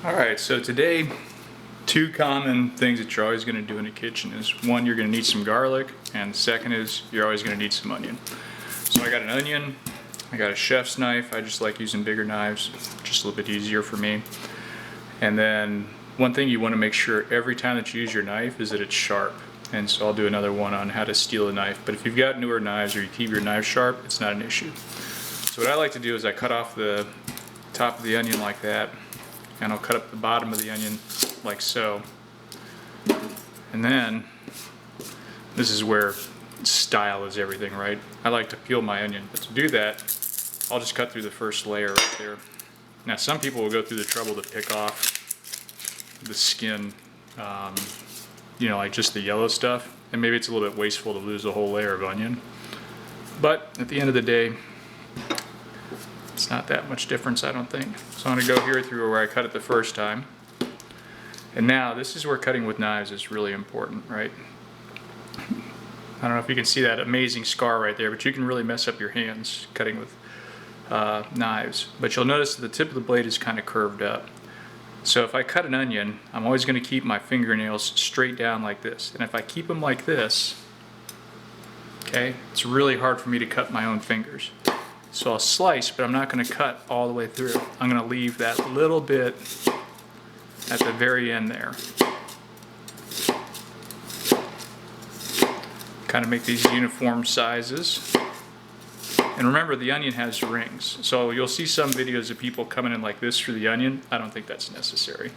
Alright, so today, two common things that you're always going to do in the kitchen is, one, you're going to need some garlic, and the second is you're always going to need some onion. So I got an onion, I got a chef's knife. I just like using bigger knives, just a little bit easier for me. And then one thing you want to make sure every time that you use your knife is that it's sharp. And so I'll do another one on how to steel a knife. But if you've got newer knives or you keep your knife sharp, it's not an issue. So what I like to do is I cut off the top of the onion like that, and I'll cut up the bottom of the onion like so. And then, this is where style is everything, right? I like to peel my onion, but to do that, I'll just cut through the first layer right there. Now some people will go through the trouble to pick off the skin, you know, like just the yellow stuff, and maybe it's a little bit wasteful to lose a whole layer of onion. But at the end of the day, it's not that much difference, I don't think. So I'm going to go here through where I cut it the first time. And now this is where cutting with knives is really important, right? I don't know if you can see that amazing scar right there, but you can really mess up your hands cutting with knives. But you'll notice that the tip of the blade is kind of curved up. So if I cut an onion, I'm always going to keep my fingernails straight down like this. And if I keep them like this, okay, it's really hard for me to cut my own fingers. So I'll slice, but I'm not going to cut all the way through. I'm going to leave that little bit at the very end there. Kind of make these uniform sizes. And remember, the onion has rings. So you'll see some videos of people coming in like this through the onion. I don't think that's necessary.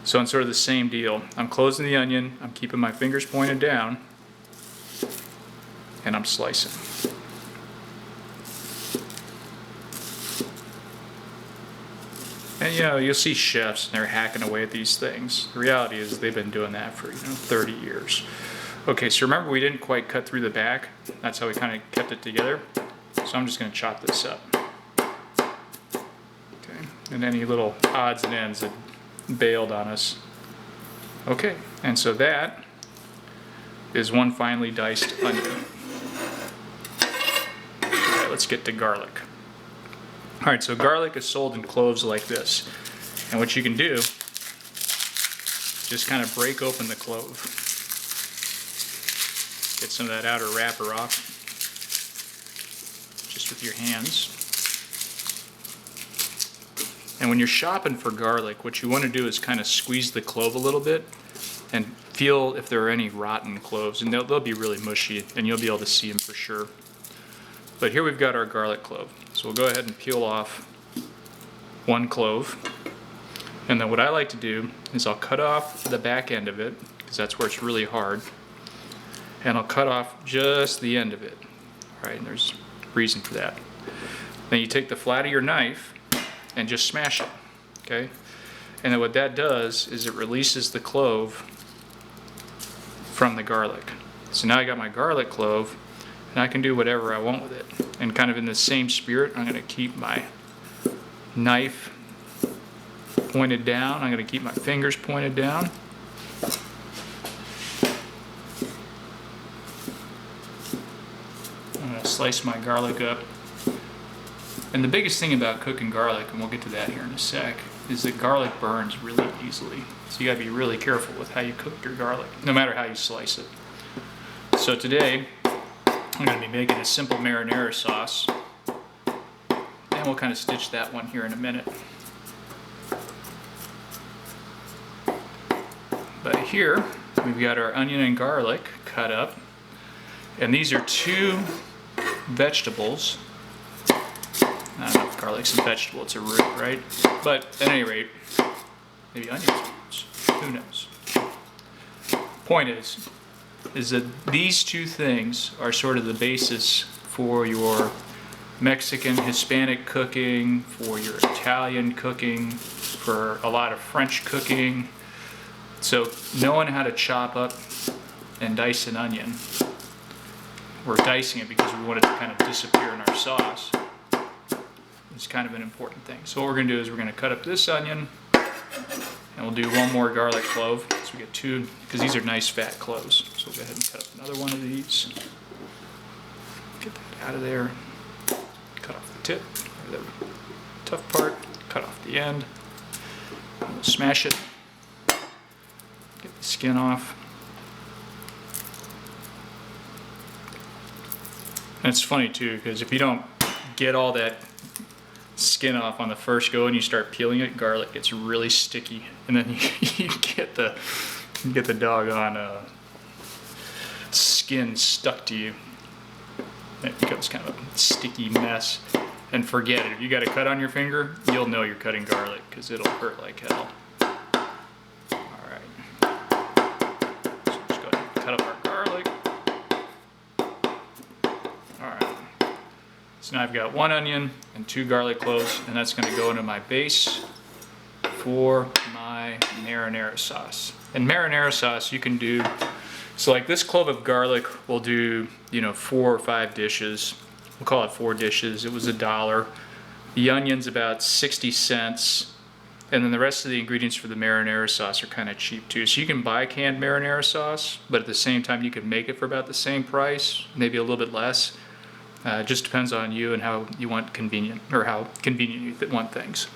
So it's sort of the same deal. I'm closing the onion, I'm keeping my fingers pointed down, and I'm slicing. And you know, you'll see chefs and they're hacking away at these things. The reality is they've been doing that for 30 years. Okay, so remember we didn't quite cut through the back. That's how we kind of kept it together. So I'm just going to chop this up. Okay, and any little odds and ends that bailed on us. Okay, and so that is one finely diced onion. Alright, let's get to garlic. Alright, so garlic is sold in cloves like this. And what you can do, just kind of break open the clove. Get some of that outer wrapper off, just with your hands. And when you're shopping for garlic, what you want to do is kind of squeeze the clove a little bit and feel if there are any rotten cloves. And they'll be really mushy, and you'll be able to see them for sure. But here we've got our garlic clove. So we'll go ahead and peel off one clove. And then what I like to do is I'll cut off the back end of it, because that's where it's really hard. And I'll cut off just the end of it. All right, and there's a reason for that. Then you take the flat of your knife and just smash it, okay? And then what that does is it releases the clove from the garlic. So now I got my garlic clove, and I can do whatever I want with it. And kind of in the same spirit, I'm going to keep my knife pointed down. I'm going to keep my fingers pointed down. I'm going to slice my garlic up. And the biggest thing about cooking garlic, and we'll get to that here in a sec, is that garlic burns really easily. So you got to be really careful with how you cook your garlic, no matter how you slice it. So today, I'm going to be making a simple marinara sauce, and we'll kind of stitch that one here in a minute. But here, we've got our onion and garlic cut up, and these are two vegetables. I don't know if garlic's a vegetable, it's a root, right? But at any rate, maybe onions are roots, who knows? Point is that these two things are sort of the basis for your Mexican, Hispanic cooking, for your Italian cooking, for a lot of French cooking. So knowing how to chop up and dice an onion, we're dicing it because we want it to kind of disappear in our sauce, is kind of an important thing. So what we're going to do is we're going to cut up this onion, and we'll do one more garlic clove. So we get two, because these are nice fat cloves. So we'll go ahead and cut up another one of these. Get that out of there. Cut off the tip, or the tough part. Cut off the end. we'll smash it. Get the skin off. And it's funny too, because if you don't get all that skin off on the first go and you start peeling it, garlic gets really sticky, and then you get the doggone skin stuck to you. It becomes kind of a sticky mess. And forget it, if you got a cut on your finger, you'll know you're cutting garlic because it'll hurt like hell. Alright, so just go ahead and cut up our garlic. Alright, so now I've got 1 onion and 2 garlic cloves, and that's going to go into my base for my marinara sauce. And marinara sauce you can do, so like this clove of garlic will do, 4 or 5 dishes. We'll call it 4 dishes. It was $1. The onion's about 60 cents. And then the rest of the ingredients for the marinara sauce are kind of cheap too. So you can buy canned marinara sauce, but at the same time you can make it for about the same price, maybe a little bit less. It just depends on you and how you want convenient, or how convenient you want things.